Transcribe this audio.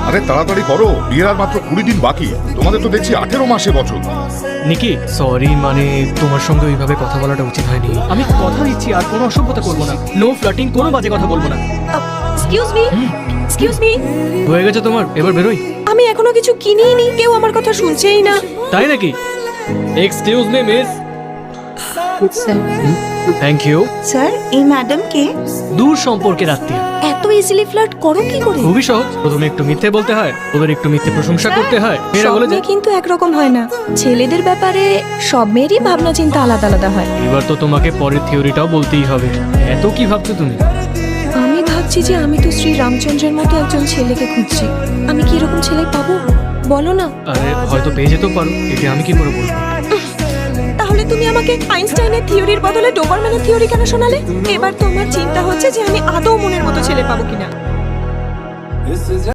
আরে তাড়াতাড়ি করো, বিয়ের আর মাত্র 20 দিন বাকি। তোমাদের তো দেখছি 18 মাসে বছর। নিকি সরি, মানে তোমার সঙ্গে ওইভাবে কথা বলাটা উচিত হয়নি। আমি কথা দিচ্ছি আর কোনো অসভ্যতা করবো না, নো ফ্লার্টিং, কোনো বাজে কথা বলবো না। Excuse me. হয়ে গেছে তোমার, এবার বেরোই। আমি এখনো কিছু কিনিনি, কেউ আমার কথা শুনছেই না। তাই নাকি? Excuse me miss. Thank you. Sir, এই ম্যাডাম কে? দূর সম্পর্কের আত্মীয়। এত ইজিলি ফ্লার্ট করো কি করে? খুবই সহজ, প্রথমে একটু মিথ্যে বলতে হয়, ওদের একটু মিথ্যে প্রশংসা করতে হয়, মেয়েরা বলে যায়। কিন্তু একরকম হয় না, ছেলেদের ব্যাপারে সব মেয়েরই ভাবনা চিন্তা আলাদা আলাদা হয়। এবার তো তোমাকে পরের থিওরিটাও বলতেই হবে। এত কি ভাবছো তুমি? আমি ভাবছি যে আমি তো শ্রী রামচন্দ্রের মতো একজন ছেলেকে খুঁজছি। আমি কি এরকম ছেলে পাবো বলো না? আরে হয়তো পেয়ে যেতেও পারো, এটা আমি কি করে বলবো? তাহলে তুমি আমাকে আইনস্টাইনের থিওরির বদলে ডোবারম্যানের থিওরি কেন শোনালে? এবার তো আমার চিন্তা হচ্ছে যে আমি আদৌ মনের মতো ছেলে পাবো কিনা।